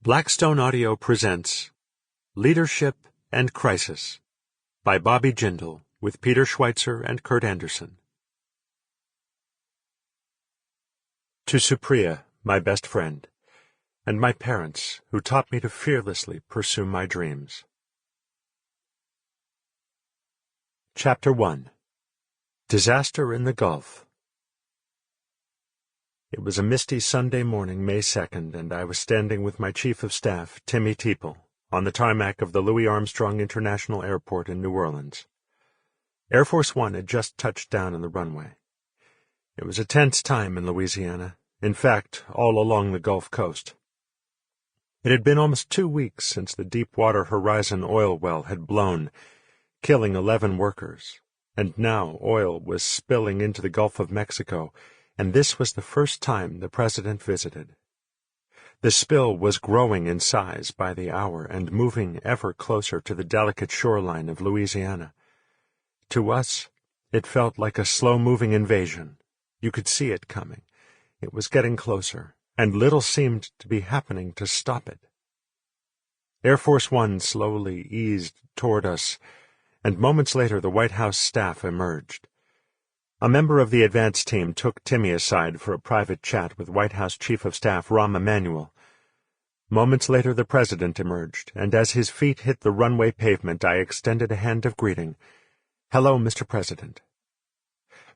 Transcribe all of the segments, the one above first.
Blackstone Audio presents Leadership and Crisis by Bobby Jindal with Peter Schweitzer and Kurt Anderson. To Supriya, my best friend, and my parents who taught me to fearlessly pursue my dreams. Chapter 1. Disaster in the Gulf. It was a misty Sunday morning, May 2nd, and I was standing with my Chief of Staff, Timmy Teeple, on the tarmac of the Louis Armstrong International Airport in New Orleans. Air Force One had just touched down on the runway. It was a tense time in Louisiana, in fact, all along the Gulf Coast. It had been almost 2 weeks since the Deepwater Horizon oil well had blown, killing 11 workers, and now oil was spilling into the Gulf of Mexico, and this was the first time the President visited. The spill was growing in size by the hour and moving ever closer to the delicate shoreline of Louisiana. To us, it felt like a slow-moving invasion. You could see it coming. It was getting closer, and little seemed to be happening to stop it. Air Force One slowly eased toward us, and moments later the White House staff emerged. A member of the advance team took Timmy aside for a private chat with White House Chief of Staff Rahm Emanuel. Moments later the President emerged, and as his feet hit the runway pavement I extended a hand of greeting. "Hello, Mr. President."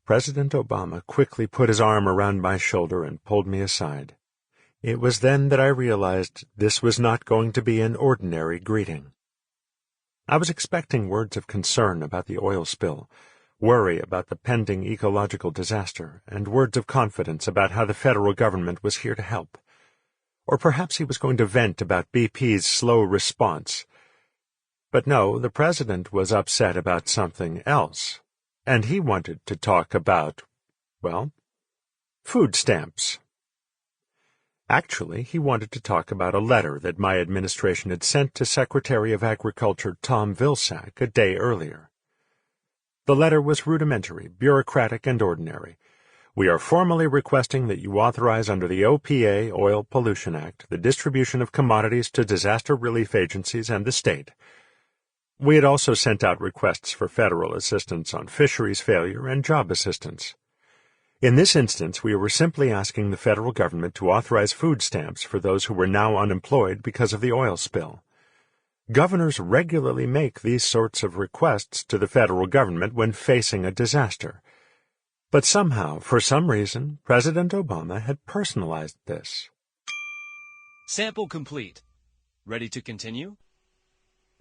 President Obama quickly put his arm around my shoulder and pulled me aside. It was then that I realized this was not going to be an ordinary greeting. I was expecting words of concern about the oil spill, worry about the pending ecological disaster, and words of confidence about how the federal government was here to help. Or perhaps he was going to vent about BP's slow response. But no, the President was upset about something else, and he wanted to talk about, well, food stamps. Actually, he wanted to talk about a letter that my administration had sent to Secretary of Agriculture Tom Vilsack a day earlier. The letter was rudimentary, bureaucratic, and ordinary. "We are formally requesting that you authorize under the OPA, Oil Pollution Act, the distribution of commodities to disaster relief agencies and the state." We had also sent out requests for federal assistance on fisheries failure and job assistance. In this instance, we were simply asking the federal government to authorize food stamps for those who were now unemployed because of the oil spill. Governors regularly make these sorts of requests to the federal government when facing a disaster. But somehow, for some reason, President Obama had personalized this. Sample complete. Ready to continue?